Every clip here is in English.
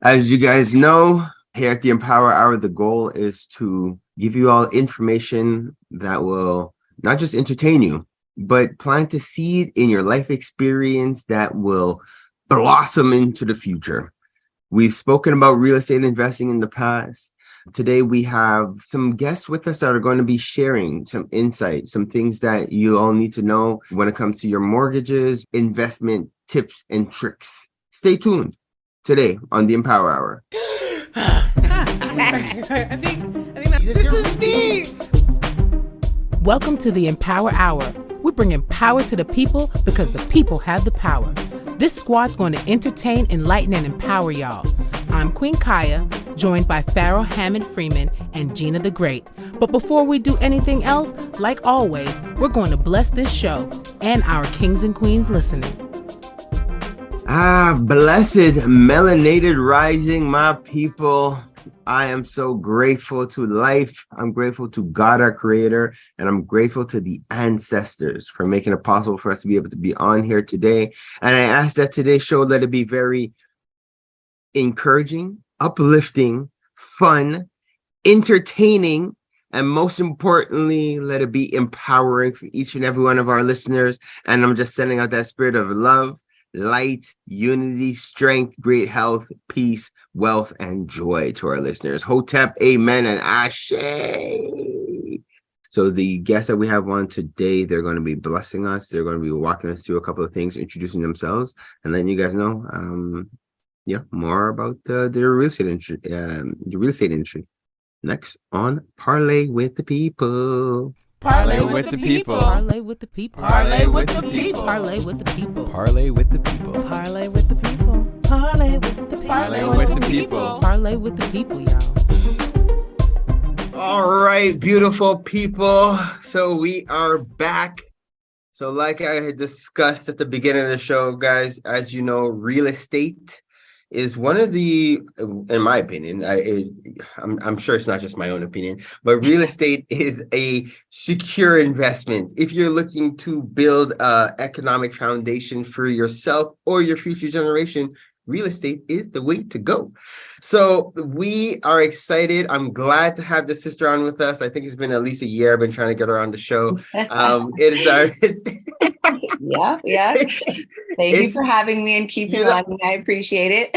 As you guys know, here at the Empower Hour, the goal is to give you all information that will not just entertain you, but plant a seed in your life experience that will blossom into the future. We've spoken about real estate investing in the past. Today, we have some guests with us that are going to be sharing some insight, some things that you all need to know when it comes to your mortgages, investment tips, and tricks. Stay tuned today on the Empower Hour. I think this is deep. Welcome to the Empower Hour. We're bringing power to the people because the people have the power. This squad's going to entertain, enlighten, and empower y'all. I'm Queen Kaya, joined by Pharaoh Hammond Freeman and Gina the Great. But before we do anything else, like always, we're going to bless this show and our kings and queens listening. Blessed melanated rising, my people. I am so grateful to life. I'm grateful to God, our creator, and I'm grateful to the ancestors for making it possible for us to be able to be on here today. And I ask that today's show, let it be very encouraging, uplifting, fun, entertaining, and most importantly, let it be empowering for each and every one of our listeners. And I'm just sending out that spirit of love, light, unity, strength, great health, peace, wealth, and joy to our listeners. Hotep, amen, and ashe. So the guests that we have on today, they're going to be blessing us. They're going to be walking us through a couple of things, introducing themselves, and letting you guys know more about the real estate industry. Next on Parlay with the People. Parlay with the people. Parlay with the people. Parlay with the people. Parlay with the people. Parlay with the people. Parlay with the people. Parlay with the people. Parlay with the people. Parlay with the people, y'all. All right, beautiful people. So we are back. So like I had discussed at the beginning of the show, guys, as you know, real estate is one of the, in my opinion, I'm sure it's not just my own opinion, but real estate is a secure investment. If you're looking to build an economic foundation for yourself or your future generation, real estate is the way to go. So we are excited. I'm glad to have the sister on with us. I think it's been at least a year. I've been trying to get her on the show. It is our... Yeah. Thank you for having me and keeping on. I appreciate it.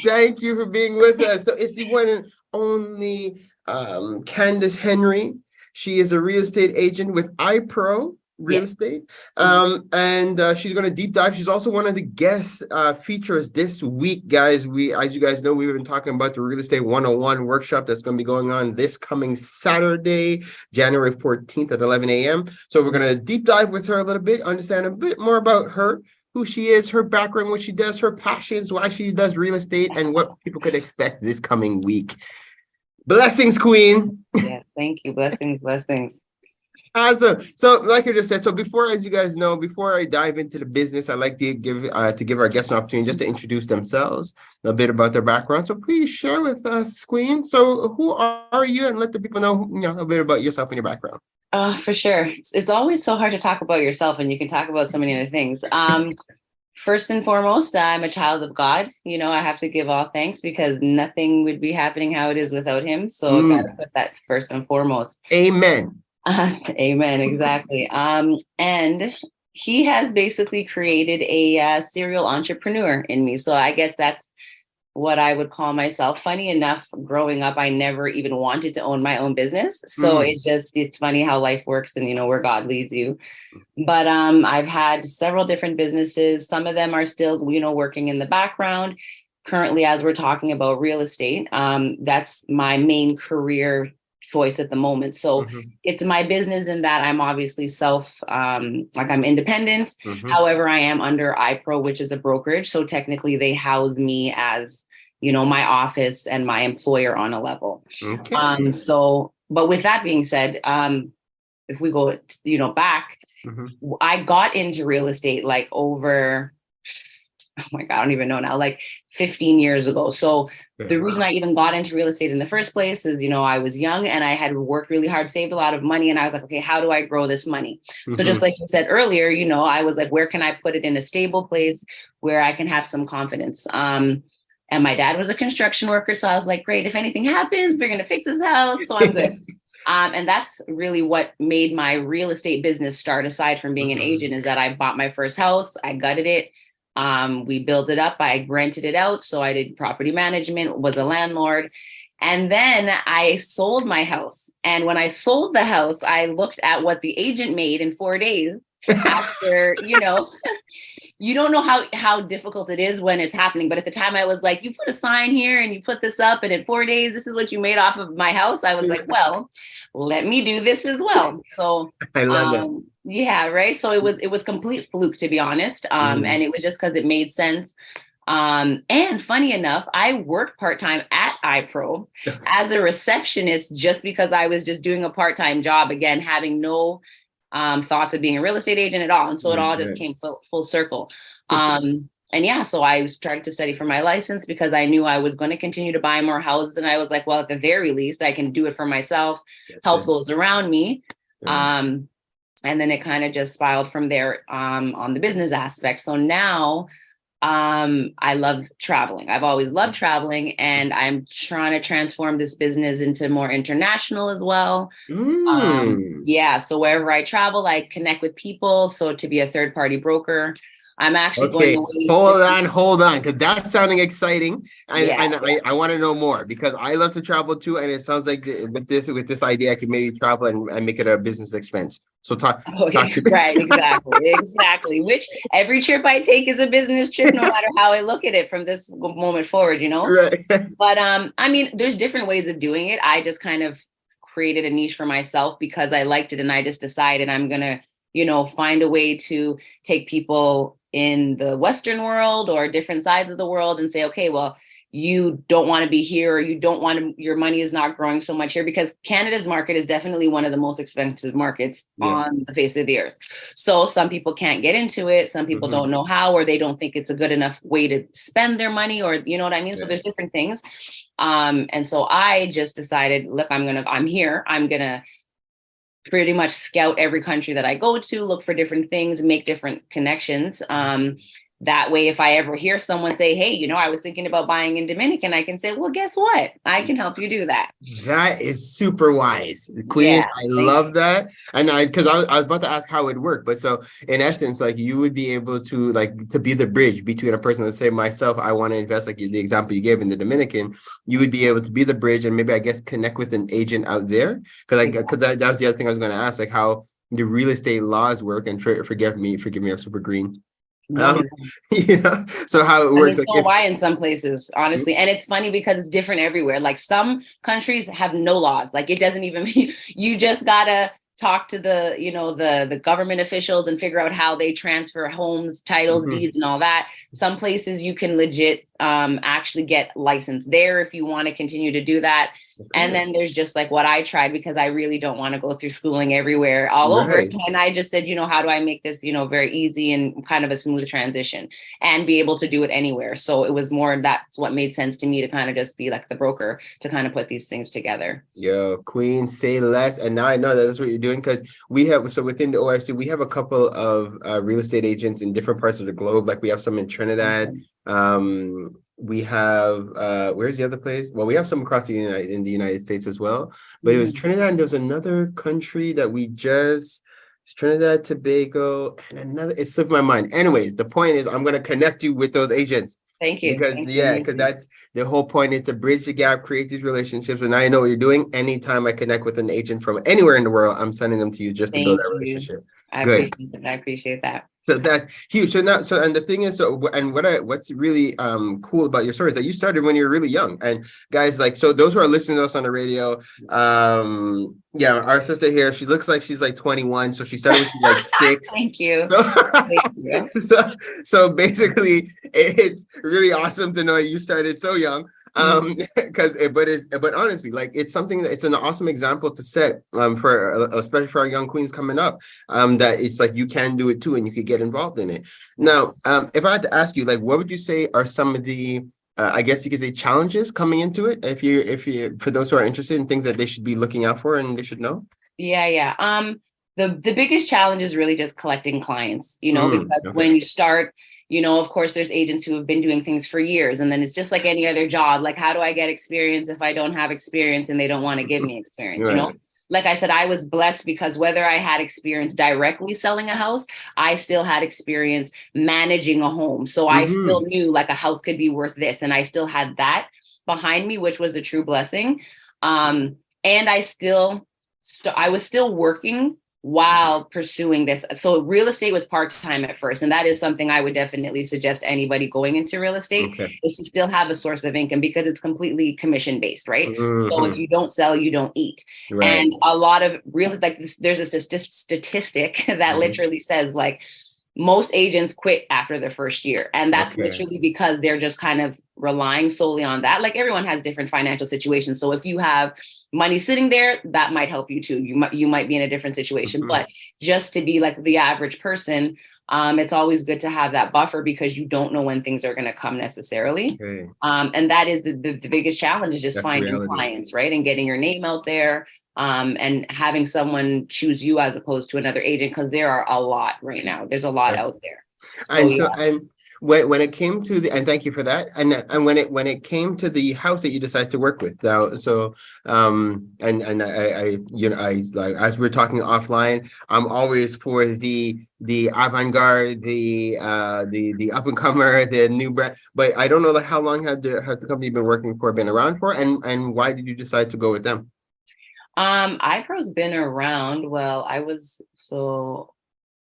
Thank you for being with us. So it's the one and only Kandice Henry. She is a real estate agent with IPRO Real Estate, and she's going to deep dive. She's also one of the guest features this week, guys. As you guys know, we've been talking about the Real Estate 101 workshop that's going to be going on this coming Saturday, January 14th at 11 a.m. So we're going to deep dive with her a little bit, understand a bit more about her, who she is, her background, what she does, her passions, why she does real estate, and what people could expect this coming week. Blessings, Queen. Yes, thank you. Blessings. Awesome. So like I just said, as you guys know, before I dive into the business, I like to give our guests an opportunity just to introduce themselves, a bit about their background. So please share with us, Queen. So who are you, and let the people know, a bit about yourself and your background. For sure. It's always so hard to talk about yourself, and you can talk about so many other things. First and foremost, I'm a child of God. I have to give all thanks because nothing would be happening how it is without him. So I gotta put that first and foremost. Amen. Amen. Exactly. And he has basically created a serial entrepreneur in me. So I guess that's what I would call myself. Funny enough, growing up, I never even wanted to own my own business. So it's funny how life works and, where God leads you. But I've had several different businesses. Some of them are still, working in the background. Currently, as we're talking about real estate, that's my main career choice at the moment. So it's my business in that I'm obviously I'm independent. However, I am under IPRO, which is a brokerage. So technically they house me as, my office and my employer on a level. Okay. But with that being said, if we go, back, I got into real estate like over, oh my God, I don't even know now, like 15 years ago. So the reason I even got into real estate in the first place is, I was young and I had worked really hard, saved a lot of money. And I was like, okay, how do I grow this money? So just like you said earlier, I was like, where can I put it in a stable place where I can have some confidence? And my dad was a construction worker. So I was like, great, if anything happens, we're going to fix his house. So I'm good. And that's really what made my real estate business start, aside from being an agent, is that I bought my first house. I gutted it. We built it up. I rented it out. So I did property management, was a landlord. And then I sold my house. And when I sold the house, I looked at what the agent made in 4 days after, you don't know how difficult it is when it's happening. But at the time I was like, you put a sign here and you put this up, and in 4 days, this is what you made off of my house. I was like, well, let me do this as well. So I love that. yeah, right. So it was complete fluke, to be honest. And it was just because it made sense. And funny enough, I worked part-time at IPRO as a receptionist, just because I was just doing a part-time job, again, having no thoughts of being a real estate agent at all. And so it all just came full circle. And yeah, so I started to study for my license because I knew I was going to continue to buy more houses. And I was like, well, at the very least, I can do it for myself, help those around me. And then it kind of just spiraled from there on the business aspect. So now I love traveling. I've always loved traveling, and I'm trying to transform this business into more international as well. Yeah. So wherever I travel, I connect with people. So to be a third-party broker, I'm actually going away. Hold on, because that's sounding exciting, and I want to know more, because I love to travel too, and it sounds like with this idea, I could maybe travel and make it a business expense. So talk to me. Right, exactly. Which every trip I take is a business trip, no matter how I look at it from this moment forward, Right. But I mean, there's different ways of doing it. I just kind of created a niche for myself because I liked it, and I just decided I'm gonna, find a way to take people in the Western world or different sides of the world and say, okay, well, you don't want to be here, or you don't want to, your money is not growing so much here, because Canada's market is definitely one of the most expensive markets on the face of the earth. So some people can't get into it. Some people don't know how, or they don't think it's a good enough way to spend their money, or you know what I mean? So there's different things. And so I just decided, look, I'm here. I'm going to pretty much scout every country that I go to, look for different things, make different connections. That way, if I ever hear someone say, hey, I was thinking about buying in Dominican, I can say, well, guess what? I can help you do that. That is super wise, Queen. Yeah, I love that. And because I was about to ask how it worked, but so in essence, like, you would be able to to be the bridge between a person, let's say myself, I want to invest, like the example you gave in the Dominican, you would be able to be the bridge and maybe, I guess, connect with an agent out there. Because that was the other thing I was going to ask, like how the real estate laws work. And forgive me, I'm super green. So how it works, like why in some places, honestly. And it's funny because it's different everywhere. Like some countries have no laws, like it doesn't even you just gotta talk to the the government officials and figure out how they transfer homes, titles, deeds, and all that. Some places you can legit actually get licensed there if you want to continue to do that. And then there's just like what I tried, because I really don't want to go through schooling everywhere all over. And I just said, how do I make this, very easy and kind of a smooth transition and be able to do it anywhere. So it was more, that's what made sense to me, to kind of just be like the broker to kind of put these things together. Yo, Queen, say less. And now I know that that's what you're doing, because we have, so within the OFC, we have a couple of real estate agents in different parts of the globe. Like we have some in Trinidad. We have where's the other place? Well, we have some across the United States as well, but it was Trinidad, and there was another country that it's Trinidad, Tobago, and another, it slipped my mind. Anyways, the point is I'm going to connect you with those agents. Thank you. Because that's the whole point, is to bridge the gap, create these relationships. And I know what you're doing. Anytime I connect with an agent from anywhere in the world, I'm sending them to you just to build that relationship. I appreciate that. So that's huge. And the thing is, what's really cool about your story is that you started when you were really young. And guys, so those who are listening to us on the radio, our sister here, she looks like she's like 21, so she started when she was like 6. Thank you. So basically, it's really awesome to know you started so young. But honestly, it's something that it's an awesome example to set especially for our young queens coming up, that it's like you can do it too, and you could get involved in it. Now, if I had to ask you, what would you say are some of the I guess you could say challenges coming into it, if you for those who are interested in things that they should be looking out for and they should know? The biggest challenge is really just collecting clients, because when you start, Of course, there's agents who have been doing things for years, and then it's just like any other job. Like, how do I get experience if I don't have experience and they don't want to give me experience? Right. Like I said, I was blessed because whether I had experience directly selling a house, I still had experience managing a home. So I still knew like a house could be worth this. And I still had that behind me, which was a true blessing. And I was still working while pursuing this. So real estate was part-time at first. And that is something I would definitely suggest anybody going into real estate is to still have a source of income, because it's completely commission-based, right? So if you don't sell, you don't eat. Right. And a lot of really like this, there's a statistic that literally says like most agents quit after their first year. And that's literally because they're just kind of relying solely on that. Like everyone has different financial situations. So if you have money sitting there, that might help you too. You might be in a different situation, but just to be like the average person, it's always good to have that buffer because you don't know when things are going to come necessarily. And that is the biggest challenge is just finding clients, right? And getting your name out there. And having someone choose you as opposed to another agent, because there are a lot right now. There's a lot out there. And when it came to and thank you for that. And when it came to the house that you decided to work with now, so and I like as we're talking offline, I'm always for the avant-garde, the up and comer, the new brand. But I don't know how long has the company been around for, and why did you decide to go with them? IPRO's been around. Well,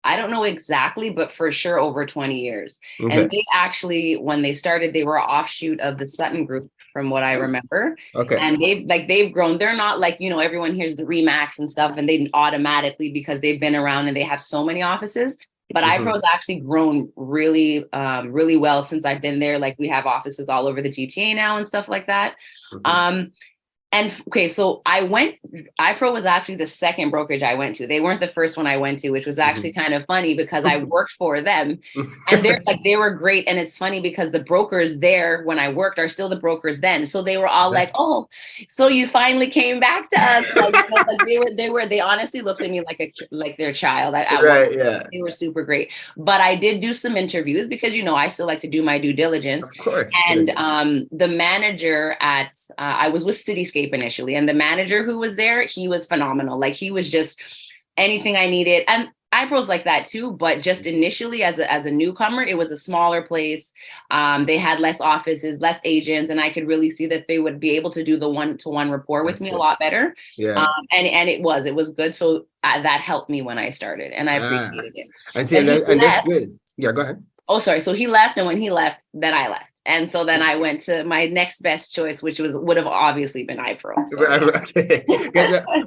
I don't know exactly, but for sure over 20 years. And they actually, when they started, they were an offshoot of the Sutton Group, from what I remember. And they've grown. They're not like, everyone hears the Remax and stuff, and they automatically, because they've been around and they have so many offices. But IPRO's actually grown really, really well since I've been there. Like we have offices all over the GTA now and stuff like that. And okay, so IPRO was actually the second brokerage I went to. They weren't the first one I went to, which was actually kind of funny because I worked for them and they were great. And it's funny because the brokers there when I worked are still the brokers then. So they were all like, oh, so you finally came back to us. They honestly looked at me like their child. They were super great. But I did do some interviews because, I still like to do my due diligence. Of course. And the manager I was with Cityscape initially, and the manager who was there, he was phenomenal. Like he was just anything I needed. And IPRO's like that too, but just initially as a newcomer, it was a smaller place. They had less offices, less agents, and I could really see that they would be able to do the one-to-one rapport with me a lot better. And it was good. So that helped me when I started, and I appreciated it. And that's good. Yeah, go ahead. Oh, sorry. So he left, and when he left, then I left. And so then I went to my next best choice, which would have obviously been IPRO. So.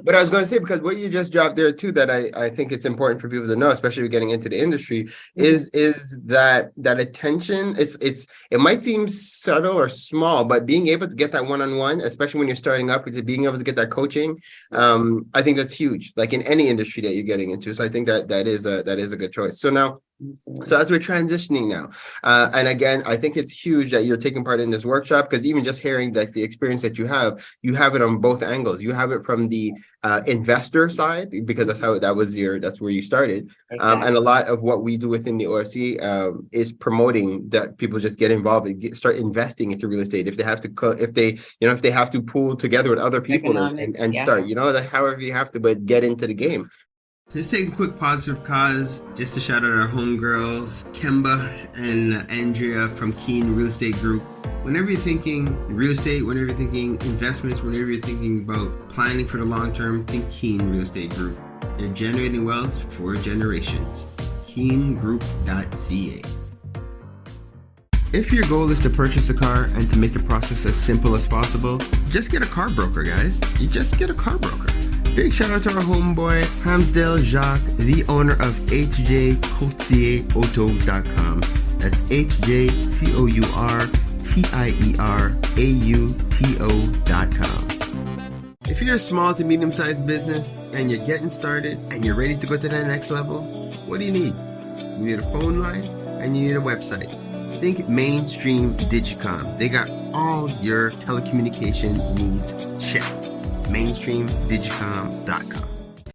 But I was going to say, because what you just dropped there too, that I think it's important for people to know, especially getting into the industry, is that attention. It might seem subtle or small, but being able to get that one-on-one, especially when you're starting up, being able to get that coaching, I think that's huge. Like in any industry that you're getting into. So I think that is a good choice. So now. So as we're transitioning now, and again, I think it's huge that you're taking part in this workshop, because even just hearing that the experience that you have it on both angles. You have it from the investor side, because that's where you started. And a lot of what we do within the OFC is promoting that people just get involved and start investing into real estate. If they have to pool together with other people and start, however you have to, but get into the game. Let's take a quick positive cause just to shout out our homegirls, Kemba and Andrea from Keen Real Estate Group. Whenever you're thinking real estate, whenever you're thinking investments, whenever you're thinking about planning for the long term, think Keen Real Estate Group. They're generating wealth for generations. KeenGroup.ca. If your goal is to purchase a car and to make the process as simple as possible, just get a car broker, guys. You just get a car broker. Big shout out to our homeboy, Hamsdale Jacques, the owner of HJCourtierAuto.com. That's HJCourtierAuto.com. If you're a small to medium-sized business and you're getting started and you're ready to go to that next level, what do you need? You need a phone line and you need a website. Think Mainstream Digicom. They got all your telecommunication needs checked. MainstreamDigicom.com.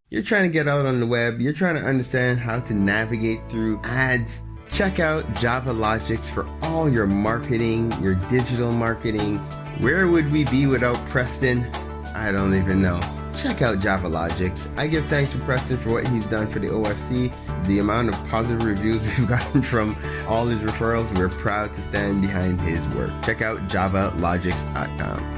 You're trying to get out on the web. You're trying to understand how to navigate through ads, check out Java Logics for all your marketing, your digital marketing. Where would we be without Preston? I don't even know. Check out Java Logics. I give thanks to Preston for what he's done for the OFC. The amount of positive reviews we've gotten from all his referrals, we're proud to stand behind his work. Check out javalogics.com.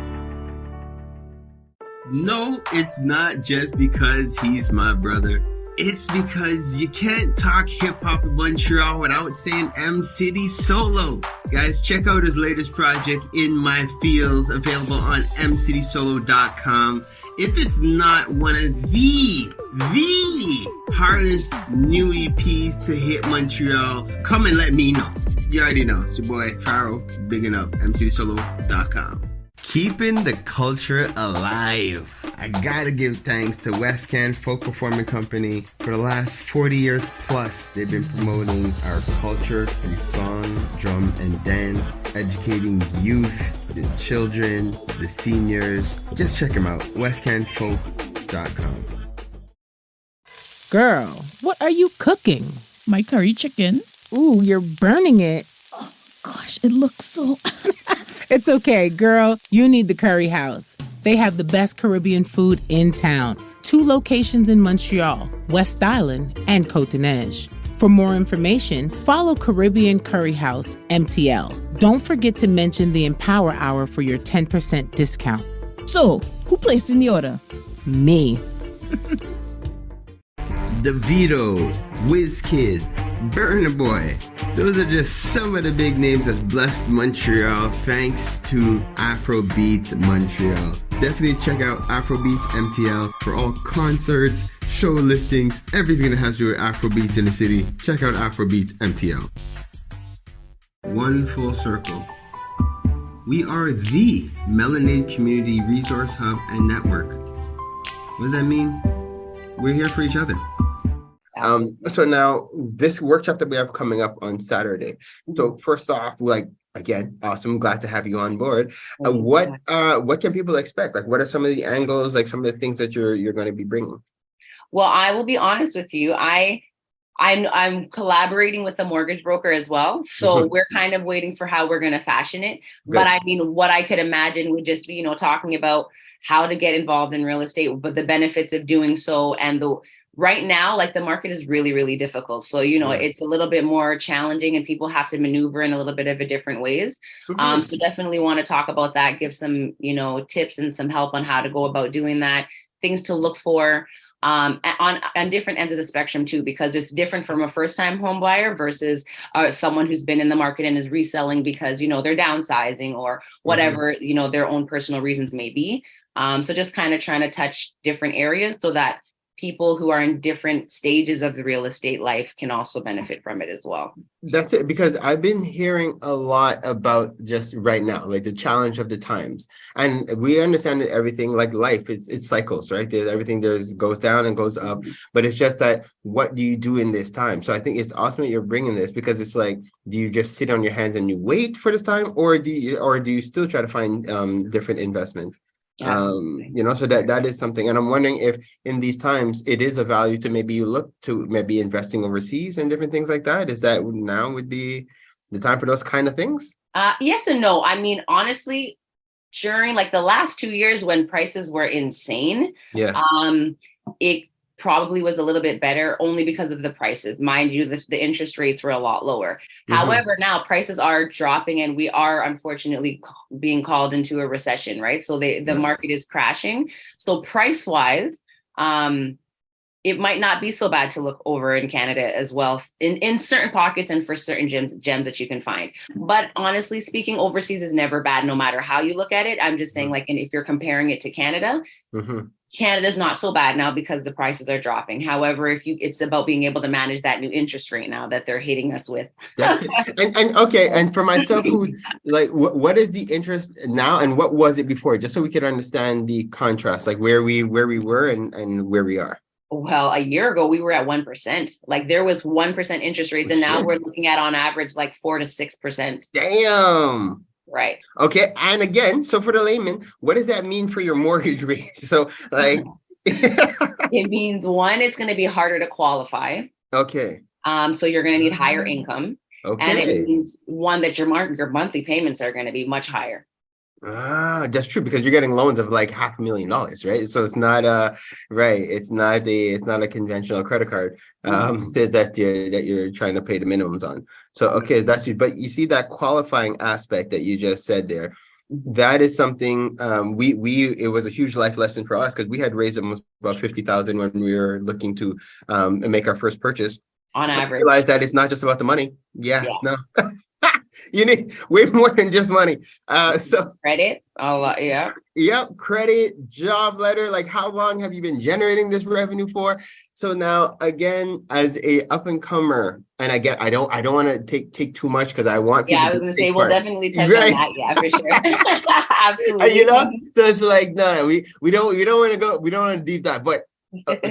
No, it's not just because he's my brother. It's because you can't talk hip-hop in Montreal without saying M City Solo. Guys, check out his latest project, In My Fields, available on mcitysolo.com. If it's not one of the hardest new EPs to hit Montreal, come and let me know. You already know. It's your boy, Pharaoh, bigging up, mcitysolo.com. Keeping the culture alive. I gotta give thanks to West Can Folk Performing Company. For the last 40 years plus, they've been promoting our culture through song, drum, and dance, educating youth, the children, the seniors. Just check them out, westcanfolk.com. Girl, what are you cooking? My curry chicken. Ooh, you're burning it. Gosh, it looks so... It's okay, girl. You need the Curry House. They have the best Caribbean food in town. 2 locations in Montreal, West Island, and Côte-de-Neige. For more information, follow Caribbean Curry House, MTL. Don't forget to mention the Empower Hour for your 10% discount. So, who placed in the order? Me. DeVito, WizKid, Burna Boy. Those are just some of the big names that's blessed Montreal thanks to Afrobeats Montreal. Definitely check out Afrobeats MTL for all concerts, show listings, everything that has to do with Afrobeats in the city. Check out Afrobeats MTL. One full circle. We are the Melanated Community Resource Hub and Network. What does that mean? We're here for each other. So now this workshop that we have coming up on Saturday. So first off, again, awesome. Glad to have you on board. What can people expect? Like, what are some of the angles, like some of the things that you're going to be bringing? Well, I will be honest with you. I'm collaborating with a mortgage broker as well. So we're kind of waiting for how we're going to fashion it. Good. But I mean, what I could imagine would just be, talking about how to get involved in real estate, but the benefits of doing so. And right now, like, the market is really, really difficult. So, it's a little bit more challenging and people have to maneuver in a little bit of a different ways. So definitely want to talk about that, give some, tips and some help on how to go about doing that, things to look for. On different ends of the spectrum too, because it's different from a first-time home buyer versus someone who's been in the market and is reselling because, they're downsizing or whatever, their own personal reasons may be. So just kind of trying to touch different areas so that people who are in different stages of the real estate life can also benefit from it as well. That's it, because I've been hearing a lot about just right now, like the challenge of the times. And we understand that everything, like life, it's cycles, right? Everything goes down and goes up, but it's just that, what do you do in this time? So I think it's awesome that you're bringing this, because it's like, do you just sit on your hands and you wait for this time, or do you still try to find different investments? So that is something. And I'm wondering if in these times it is a value to maybe you look to maybe investing overseas and different things like that. Is that now would be the time for those kind of things? Yes and no. I mean, honestly, during like the last 2 years when prices were insane, it probably was a little bit better only because of the prices. Mind you, the interest rates were a lot lower. However, now prices are dropping and we are unfortunately being called into a recession, right? So the market is crashing. So price wise, it might not be so bad to look over in Canada as well, in certain pockets and for certain gems that you can find. But honestly speaking, overseas is never bad, no matter how you look at it. I'm just saying, like, and if you're comparing it to Canada, Canada's not so bad now because the prices are dropping. However, it's about being able to manage that new interest rate now that they're hitting us with. That's it. And okay, and for myself, who's like, what is the interest now and what was it before? Just so we can understand the contrast, like where we were and where we are. Well, a year ago, we were at 1%. Like there was 1% interest rates. And now we're looking at on average, like 4 to 6%. Damn. Right. Okay. And again, so for the layman, what does that mean for your mortgage rate? So like. It means, one, it's going to be harder to qualify. Okay. So you're going to need higher income. And it Okay. means one that your monthly payments are going to be much higher. Ah, that's true because you're getting loans of like $500,000, right? So it's not right. It's not a conventional credit card that you're trying to pay the minimums on. So okay, that's you. But you see that qualifying aspect that you just said there. That is something we it was a huge life lesson for us because we had raised almost about 50,000 when we were looking to make our first purchase. On average. Realize that it's not just about the money. Yeah. Yeah. No. You need way more than just money. So Credit, a lot, yeah. yep, credit, job letter. Like, how long have you been generating this revenue for? So now, again, as a up and comer, and again, I don't want to take too much because I want people. Yeah, I was gonna say we'll definitely touch Right. on that. Yeah, for sure. Absolutely. You know, so it's like no, we don't want to go. We don't want to deep dive, but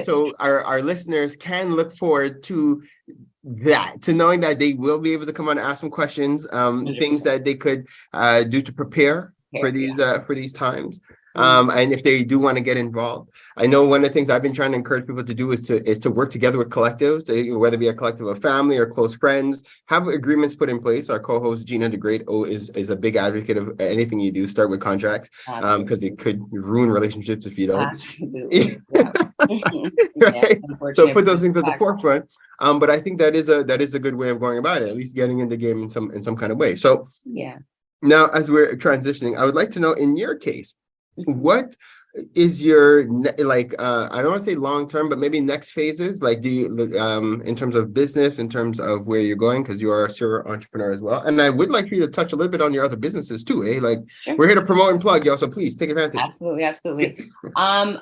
so our listeners can look forward to that, to knowing that they will be able to come on and ask some questions, things that they could do to prepare for these times. And if they do want to get involved, I know one of the things I've been trying to encourage people to do is to work together with collectives, whether it be a collective of family or close friends, have agreements put in place. Our co-host Gina the Great is a big advocate of anything you do, start with contracts, because it could ruin relationships if you don't. Absolutely. Right? So put those things at the forefront. But I think that is a good way of going about it, at least getting in the game in some kind of way. So yeah. Now, as we're transitioning, I would like to know, in your case, what is your I don't want to say long term, but maybe next phases, like do you in terms of business, in terms of where you're going, because you are a serial entrepreneur as well. And I would like for you to touch a little bit on your other businesses too, like Sure. We're here to promote and plug, y'all, so please take advantage. Absolutely.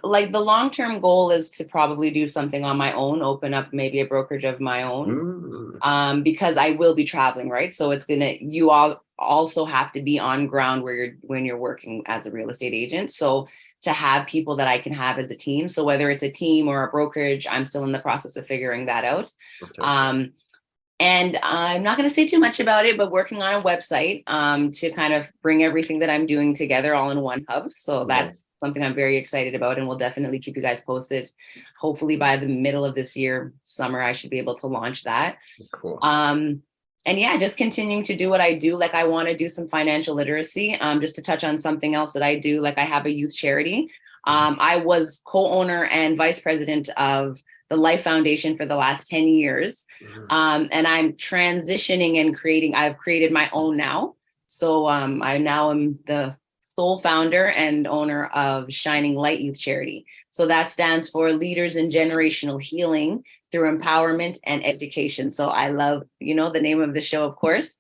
Like the long-term goal is to probably do something on my own, open up maybe a brokerage of my own, because I will be traveling, right? So you all also have to be on ground when you're working as a real estate agent. So to have people that I can have as a team. So whether it's a team or a brokerage, I'm still in the process of figuring that out. Okay. And I'm not going to say too much about it, but working on a website to kind of bring everything that I'm doing together all in one hub. So that's something I'm very excited about, and we'll definitely keep you guys posted. Hopefully by the middle of this year, summer, I should be able to launch that. Cool. And yeah, just continuing to do what I do. Like I want to do some financial literacy, just to touch on something else that I do. Like I have a youth charity. I was co-owner and vice president of the Life Foundation for the last 10 years. And I'm transitioning and I've created my own now. So I now am the sole founder and owner of Shining Light Youth Charity. So that stands for Leaders in Generational Healing through Empowerment and Education. So I love, the name of the show, of course.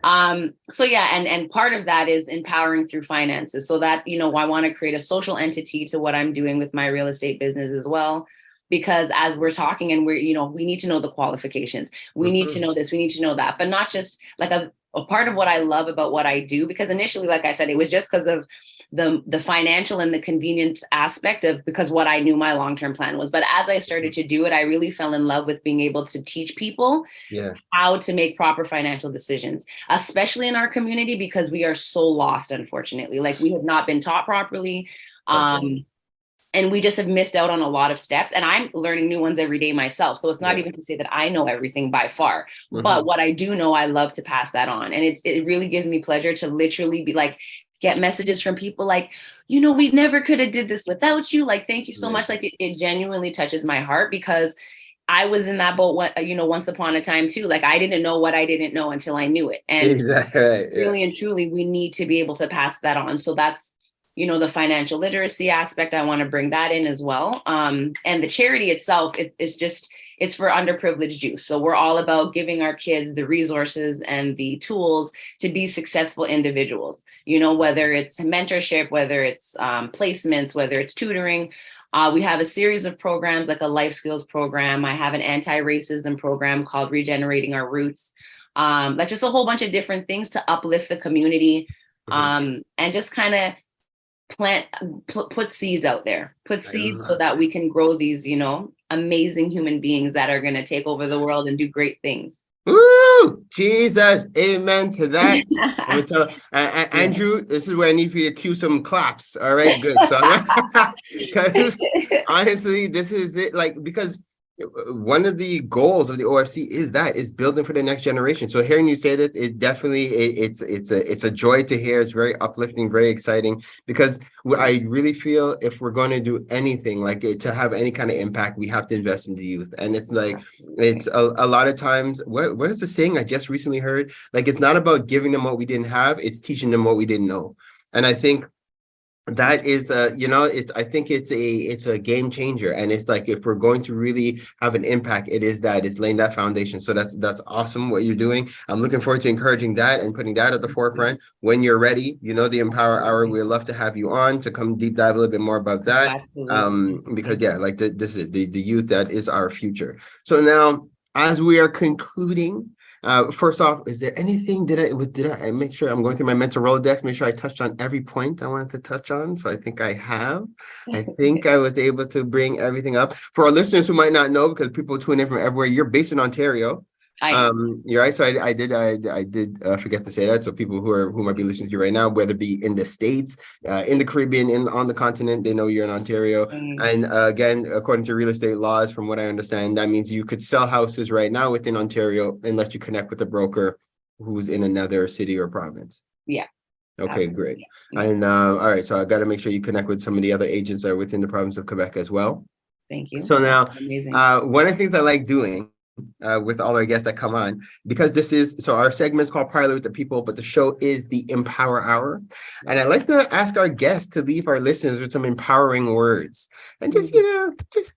So yeah, and part of that is empowering through finances. So that, I want to create a social entity to what I'm doing with my real estate business as well. Because as we're talking and we need to know the qualifications. We need to know this, we need to know that, but not just like a part of what I love about what I do, because initially, like I said, it was just because of the financial and the convenience aspect of, because what I knew my long-term plan was. But as I started to do it, I really fell in love with being able to teach people how to make proper financial decisions, especially in our community, because we are so lost, unfortunately. Like we have not been taught properly. And we just have missed out on a lot of steps, and I'm learning new ones every day myself. So it's not even to say that I know everything by far, but what I do know, I love to pass that on. And it really gives me pleasure to literally be like, get messages from people like, we never could have did this without you. Like, thank you so much. Like it genuinely touches my heart, because I was in that boat, once upon a time too. Like I didn't know what I didn't know until I knew it. And really and truly, we need to be able to pass that on. So that's, the financial literacy aspect, I want to bring that in as well. And the charity itself, it's for underprivileged youth. So we're all about giving our kids the resources and the tools to be successful individuals, whether it's mentorship, whether it's placements, whether it's tutoring. We have a series of programs like a life skills program. I have an anti-racism program called Regenerating Our Roots. Like just a whole bunch of different things to uplift the community, and just kind of put seeds out there, so that we can grow these, amazing human beings that are going to take over the world and do great things. Woo! Jesus, amen to that. I'm gonna tell Andrew, this is where I need for you to cue some claps. All right, good. So, because honestly, this is it. Like, because one of the goals of the OFC is building for the next generation. So hearing you say that, it's a joy to hear. It's very uplifting, very exciting, because I really feel if we're going to do anything like it, to have any kind of impact, we have to invest in the youth. And it's like, it's a lot of times, what is the saying I just recently heard? Like, it's not about giving them what we didn't have, it's teaching them what we didn't know. And I think that is I think it's a game changer. And it's like, if we're going to really have an impact, it's laying that foundation. So that's awesome what you're doing. I'm looking forward to encouraging that and putting that at the forefront. When you're ready, the Empower Hour, we'd love to have you on to come deep dive a little bit more about that. Because like this is the youth, that is our future. So now, as we are concluding, first off, is there anything, did I make sure I'm going through my mental Rolodex, make sure I touched on every point I wanted to touch on? So I think I have. I think I was able to bring everything up. For our listeners who might not know, because people tune in from everywhere, you're based in Ontario. You're right. So I did forget to say that. So people who might be listening to you right now, whether it be in the States, in the Caribbean, on the continent, they know you're in Ontario. And again, according to real estate laws, from what I understand, that means you could sell houses right now within Ontario unless you connect with a broker who's in another city or province. Yeah. Okay, great. And all right, so I got to make sure you connect with some of the other agents that are within the province of Quebec as well. Thank you. So now, amazing. One of the things I like doing with all our guests that come on, because our segment is called Parlor with the People, but the show is the Empower Hour. And I like to ask our guests to leave our listeners with some empowering words, and just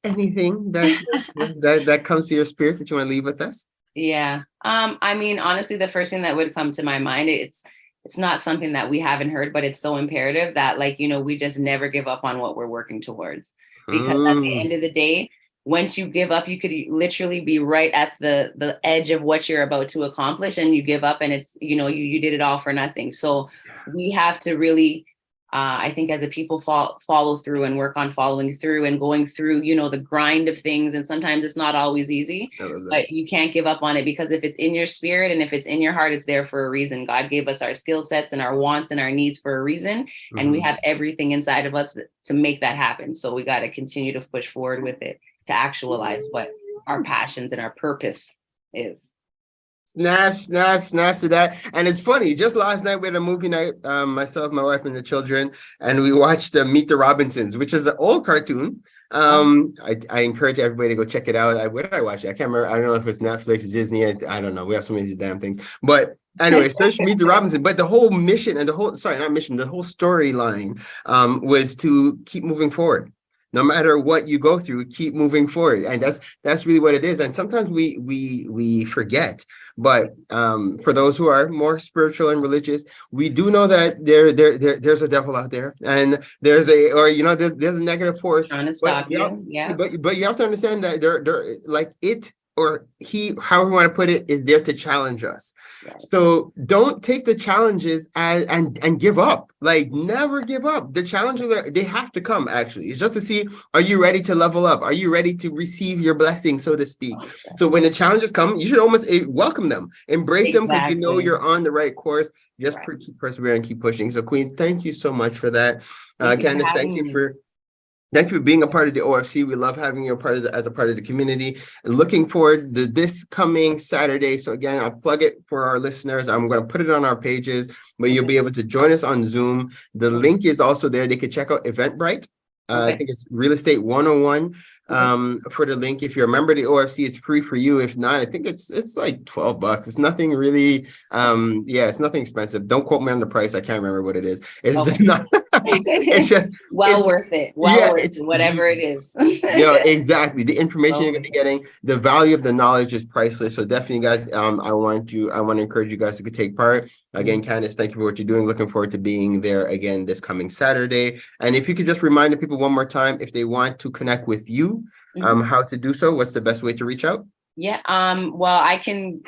anything that comes to your spirit that you want to leave with us. Yeah. I mean, honestly, the first thing that would come to my mind, it's not something that we haven't heard, but it's so imperative that, like, we just never give up on what we're working towards. Because at the end of the day, once you give up, you could literally be right at the edge of what you're about to accomplish, and you give up, and it's, you did it all for nothing. So we have to really, I think, as a people, follow through and work on following through and going through, the grind of things. And sometimes it's not always easy, but you can't give up on it, because if it's in your spirit and if it's in your heart, it's there for a reason. God gave us our skill sets and our wants and our needs for a reason. And we have everything inside of us to make that happen. So we got to continue to push forward with it, to actualize what our passions and our purpose is. Snaps to that. And it's funny, just last night we had a movie night, myself, my wife, and the children, and we watched Meet the Robinsons, which is an old cartoon. I encourage everybody to go check it out. Where did I watch it? I can't remember. I don't know if it's Netflix, Disney. I don't know. We have so many damn things. But anyway, search Meet the Robinson. But the whole mission and the whole storyline was to keep moving forward. No matter what you go through, keep moving forward. And that's really what it is. And sometimes we forget. But for those who are more spiritual and religious, we do know that there's a devil out there, and there's a negative force trying to stop you. Yeah. But you have to understand that they're like it or he, however you want to put it, is there to challenge us. Right. So don't take the challenges and give up. Like, never give up. The challenges they have to come, actually. It's just to see, are you ready to level up? Are you ready to receive your blessing, so to speak? Okay. So when the challenges come, you should almost welcome them, embrace them, because you know you're on the right course. Just keep persevering, keep pushing. So Queen, thank you so much for that. Candice, thank you for being a part of the OFC. We love having you as a part of the community. Looking forward to this coming Saturday. So again, I'll plug it for our listeners. I'm going to put it on our pages, but you'll be able to join us on Zoom. The link is also there. They can check out Eventbrite. I think it's Real Estate 101 for the link. If you're a member of the OFC, it's free for you. If not, I think it's like $12. It's nothing really, it's nothing expensive. Don't quote me on the price. I can't remember what it is. It's just not, it's just worth it. Worth it, whatever it is. Exactly. The information you're going to be getting, the value of the knowledge is priceless. So definitely, guys, I want to encourage you guys to take part. Again, Candice, thank you for what you're doing. Looking forward to being there again this coming Saturday. And if you could just remind the people one more time, if they want to connect with you, how to do so, what's the best way to reach out? Yeah. Well,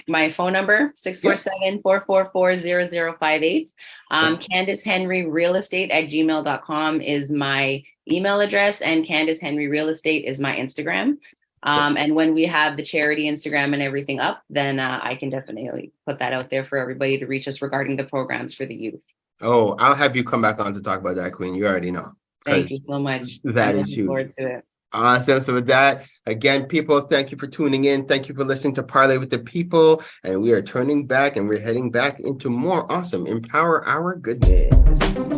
my phone number, 647-444-0058. Kandice Henry Real Estate @gmail.com is my email address, and Kandice Henry Real Estate is my Instagram. And when we have the charity Instagram and everything up, then I can definitely put that out there for everybody to reach us regarding the programs for the youth. Oh, I'll have you come back on to talk about that, Queen. You already know. Thank you so much. That is huge. Forward to it. Awesome. So with that, again, people, thank you for tuning in. Thank you for listening to Parlay with the People. And we are turning back and we're heading back into more awesome Empower Our Goodness.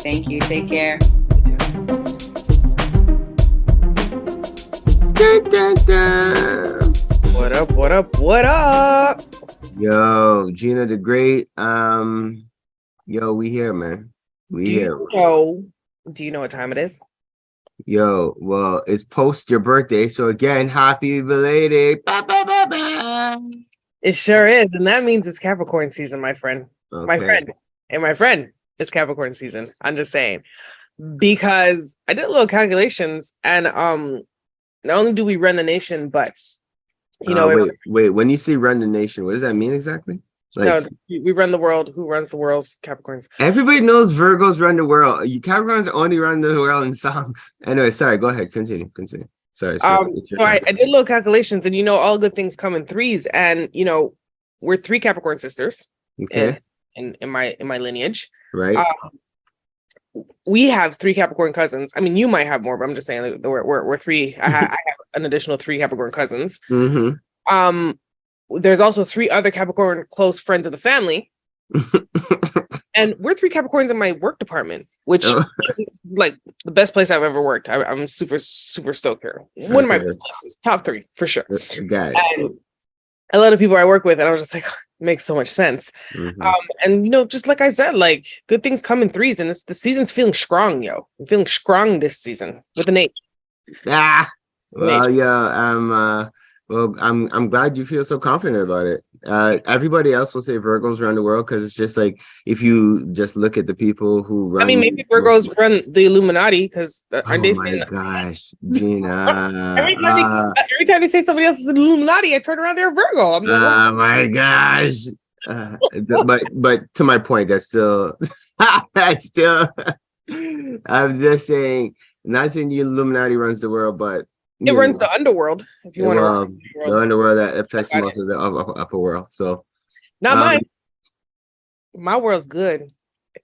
Thank you. Take care. Dun, dun, dun. What up? What up? What up? Yo, Gina the Great. Yo, we here, man. We here. Do you know what time it is? Yo, well, it's post your birthday. So again, happy belated. Ba, ba, ba, ba. It sure is. And that means it's Capricorn season, my friend. My Okay. friend, it's Capricorn season. I'm just saying. Because I did a little calculations and not only do we run the nation, but Wait. When you say run the nation, what does that mean exactly? Like, no, we run the world. Who runs the world's Capricorns? everybody knows Virgos run the world. You Capricorns only run the world in songs. Anyway, sorry. Go ahead. Continue. Sorry. It's your So I turn. did little calculations, and all good things come in threes, and we're 3 Capricorn sisters Okay. in my lineage. Right. We have 3 Capricorn cousins. I mean, you might have more, but I'm just saying that we're 3. I have an additional 3 Capricorn cousins. Mm-hmm. There's also 3 other Capricorn close friends of the family. And we're 3 Capricorns in my work department, which Oh. is like the best place I've ever worked. I'm super, super stoked here. One of my Okay. best places, top 3 for sure. Got it. And a lot of people I work with, and I was just like, it makes so much sense. Mhm. And just like I said, like good things come in threes, and the season's feeling strong, yo. I'm feeling strong this season with an 8. Well, yeah, I'm glad you feel so confident about it. Everybody else will say Virgos run the world because it's just like if you just look at the people who run. I mean, maybe Virgos run the Illuminati because Oh my gosh, Gina! every time they say somebody else is an Illuminati, I turn around, they're a Virgo. I'm like, Oh my gosh! But to my point, that's still that's still. I'm just saying, not saying the Illuminati runs the world, but it runs the underworld. If you want to run the underworld that affects most of the upper world. So not mine. My world's good.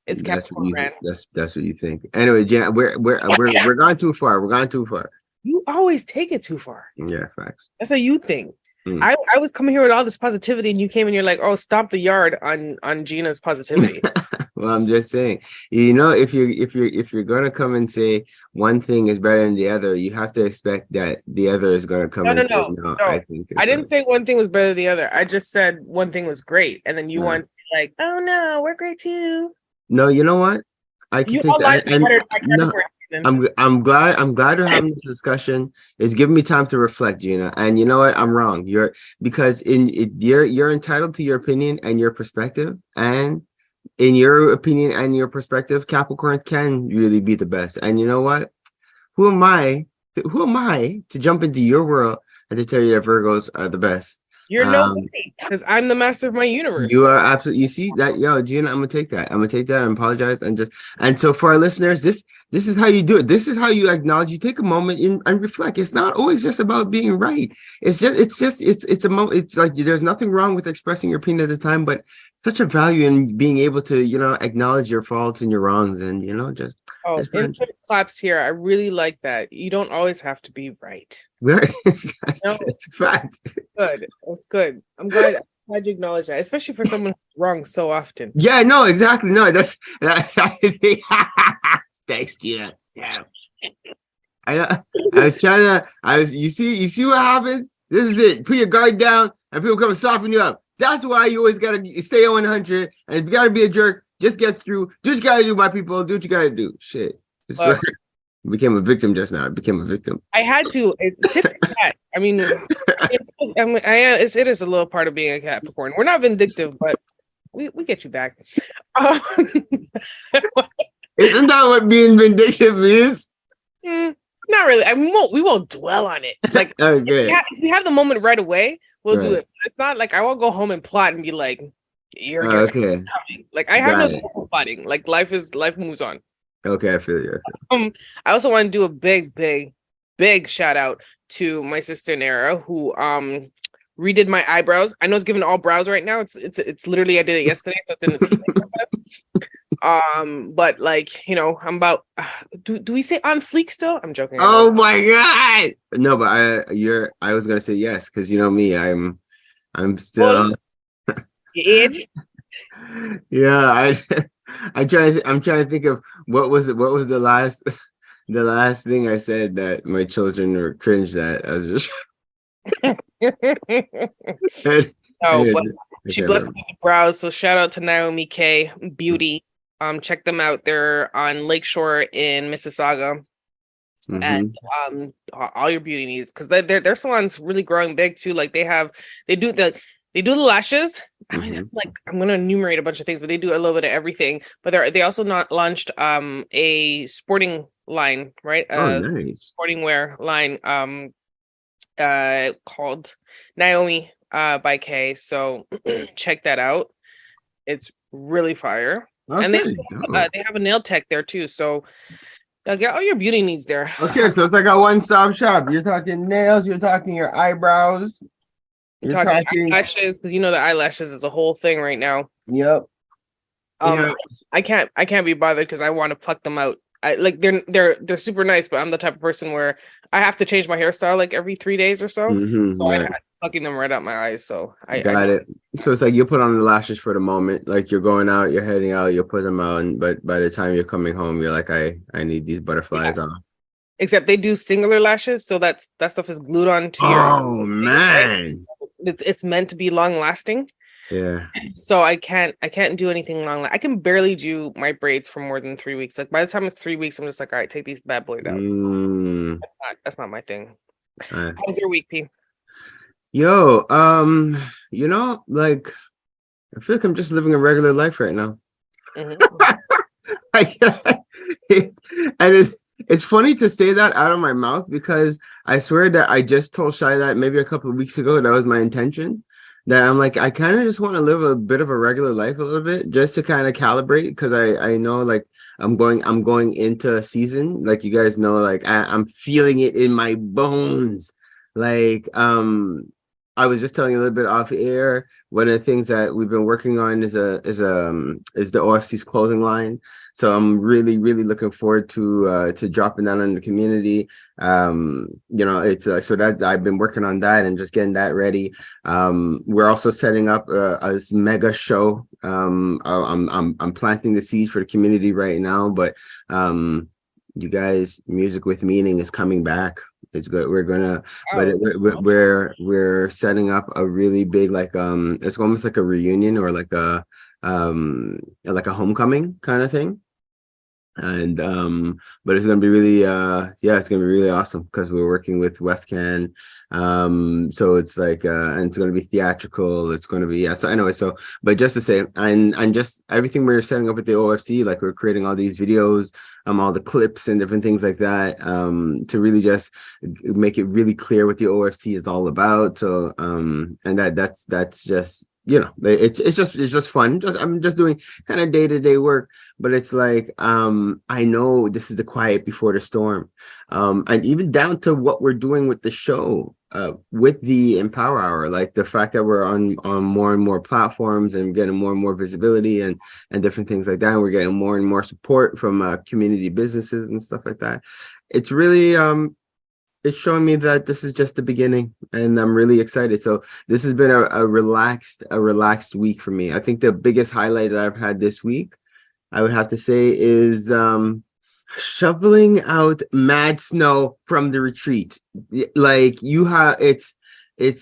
It's that's what Capricorn. that's what you think. Anyway, Jan, we're gone too far. We're gone too far. You always take it too far. Yeah, facts. That's a you thing. Mm. I was coming here with all this positivity, and you came and you're like, "Oh, stomp the yard on Gina's positivity." Well, I'm just saying, if you're gonna come and say one thing is better than the other, you have to expect that the other is gonna come. No. I didn't say one thing was better than the other. I just said one thing was great, and then you want like, "Oh no, we're great too." No, you know what? I can You take all that. lives matter by Capricorn season. I'm glad we're having this discussion. It's giving me time to reflect, Gina. And you know what? I'm wrong. You're entitled to your opinion and your perspective. And in your opinion and your perspective, Capricorn can really be the best. And you know what? Who am I to jump into your world and to tell you that Virgos are the best? You're nobody because I'm the master of my universe. You are absolutely. You see that, yo, Gina. I'm gonna take that and apologize and so for our listeners, this is how you do it. This is how you acknowledge. You take a moment and reflect. It's not always just about being right. It's a moment. It's like there's nothing wrong with expressing your opinion at the time, but such a value in being able to acknowledge your faults and your wrongs and just. Oh, input claps here. I really like that. You don't always have to be right. It's a fact. Good. That's good. I'm glad you acknowledge that, especially for someone who's wrong so often. Yeah, no, exactly. No, that's thanks, Gina. Yeah. You see what happens? This is it. Put your guard down and people come and soften you up. That's why you always gotta stay on 100. And if you gotta be a jerk, just get through. Do what you gotta do, my people. Do what you gotta do. Shit. Became a victim just now. I became a victim. I had to. It's tip for tat. I mean, it is a little part of being a Capricorn. We're not vindictive, but we get you back. Isn't that what being vindictive is? Not really. I mean, we won't dwell on it. Like, okay. if we have the moment right away, we'll do it. It's not like I won't go home and plot and be like, "You're okay." Like I have no plotting. Like life moves on. Okay, I feel you. I also want to do a big shout out to my sister Nara, who redid my eyebrows. I know it's given all brows right now. It's literally I did it yesterday, so it's in its healing process. But like, you know, I'm about do we say on fleek still? I'm joking. I Oh know. my God. No, but I was gonna say yes, because you know me, I'm still Your age? yeah, I'm trying to think of what was the last the last thing I said that my children were cringed at. I was just No, but I she can't blessed remember. me with brows. So shout out to Naomi K Beauty. Check them out. They're on Lakeshore in Mississauga. And Mhm. all your beauty needs, because their salon's really growing big too. Like they do the lashes. I mean, Mhm. like I'm gonna enumerate a bunch of things, but they do a little bit of everything. But they also not launched a sporting line, right? Oh, A nice. sporting wear line called Naomi by K. So check that out. It's really fire. And Okay, dope. they have a nail tech there too. So get all your beauty needs there. Okay, so it's like a one-stop shop. You're talking nails, you're talking your eyebrows, I'm you're talking talking, eyelashes, because you know the eyelashes is a whole thing right now. yep. Um, Yeah. I can't be bothered because I want to pluck them out. I like they're super nice, but I'm the type of person where I have to change my hairstyle like every 3 days or so. So I Right. had plucking them right out my eyes. So I Got it. So it's like you put on the lashes for the moment, like you're going out, you're heading out, you put them on, but by the time you're coming home, you're like, I need these butterflies yeah. on. Except they do singular lashes, so that stuff is glued on to your Oh face, right? man. It's meant to be long lasting. Yeah. So I can't do anything long. I can barely do my braids for more than 3 weeks. Like by the time it's 3 weeks, I'm just like, all right, take these bad boys out. So Mm, that's not my thing. uh, How's your week, P? yo, like I feel like I'm just living a regular life right now. Mhm. Like, it, and it's funny to say that out of my mouth because I swear that I just told Shy that maybe a couple of weeks ago that was my intention. That I'm like, I kind of just want to live a bit of a regular life a little bit just to kind of calibrate because I know like I'm going into a season. Like you guys know, like I'm feeling it in my bones. Like I was just telling you a little bit off air. One of the things that we've been working on is the OFC's clothing line. So I'm really, really looking forward to dropping that in the community. It's so that I've been working on that and just getting that ready. We're also setting up a mega show. I'm planting the seed for the community right now, but you guys, Music with Meaning is coming back. It's good. We're gonna, but Oh, we're setting up a really big it's almost like a reunion or like a homecoming kind of thing. And but it's gonna be really yeah, it's gonna be really awesome because we're working with Westcan. So it's like and it's gonna be theatrical, it's gonna be so anyway, so but just to say, and just everything we're setting up with the OFC, like we're creating all these videos, all the clips and different things like that, to really just make it really clear what the OFC is all about. So and that's just it's just fun. I'm just doing kind of day-to-day work, but it's like I know this is the quiet before the storm, and even down to what we're doing with the show, with the Empower Hour, like the fact that we're on more and more platforms and getting more and more visibility and different things like that, and we're getting more and more support from community businesses and stuff like that. It's really it's showing me that this is just the beginning, and I'm really excited. So this has been a relaxed week for me. I think the biggest highlight that I've had this week, I would have to say, is shoveling out mad snow from the retreat. Like you have, it's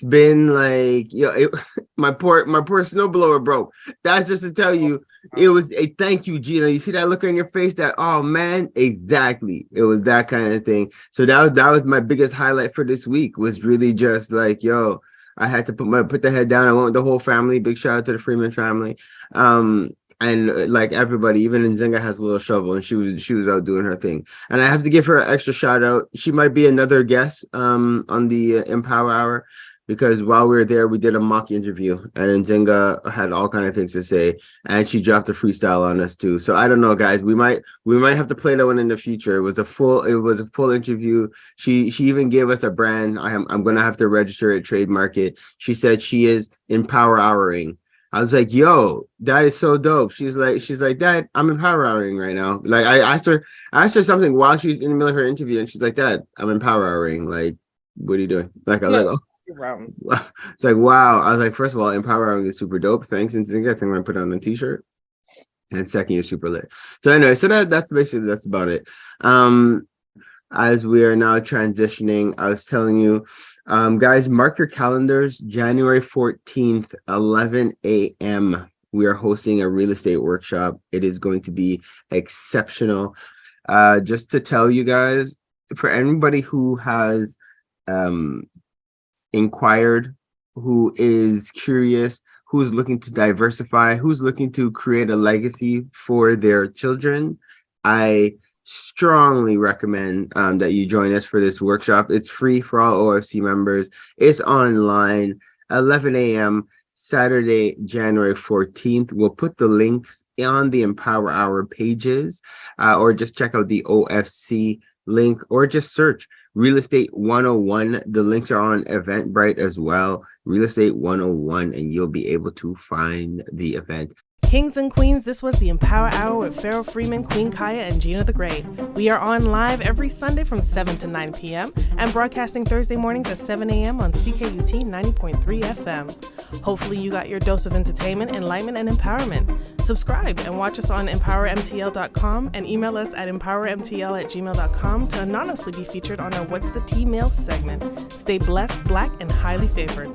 been like my poor snowblower broke. That's just to tell you, it was a thank you, Gina. You see that look on your face? That, oh man, exactly. It was that kind of thing. So that was my biggest highlight for this week. Was really just like, yo, I had to put the head down. I went with the whole family. Big shout out to the Freeman family. And like everybody, even Nzinga has a little shovel, and she was out doing her thing. And I have to give her an extra shout out. She might be another guest on the Empower Hour, because while we were there, we did a mock interview, and Nzinga had all kind of things to say, and she dropped a freestyle on us too. So I don't know, guys. We might have to play that one in the future. It was a full interview. She even gave us a brand. I'm gonna have to register it, trademark it. She said she is Empower Houring. I was like, yo, that is so dope. She's like, Dad, I'm empowering right now. Like I asked her something while she's in the middle of her interview, and she's like, Dad, I'm empowering. Like, what are you doing? Like, I was like, oh. It's like, wow. I was like, first of all, empowering is super dope. Thanks. And I think I'm gonna put it on a t-shirt. And second, you're super lit. So anyway, so that's about it. As we are now transitioning, I was telling you, guys, mark your calendars, January 14th, 11 a.m. We are hosting a real estate workshop. It is going to be exceptional. Just to tell you guys, for anybody who has inquired, who is curious, who's looking to diversify, who's looking to create a legacy for their children, I strongly recommend that you join us for this workshop. It's free for all OFC members. It's online, 11 a.m. Saturday, January 14th. We'll put the links on the Empower Hour pages, or just check out the OFC link, or just search Real Estate 101. The links are on Eventbrite as well, Real Estate 101, and you'll be able to find the event. Kings and queens, this was the Empower Hour with Farrell Freeman, Queen Kaya, and Gina the Great. We are on live every Sunday from 7 to 9 p.m. and broadcasting Thursday mornings at 7 a.m. on CKUT 90.3 FM. Hopefully you got your dose of entertainment, enlightenment, and empowerment. Subscribe and watch us on empowermtl.com and email us at empowermtl@gmail.com to anonymously be featured on our What's the Tea Mail segment. Stay blessed, black, and highly favored.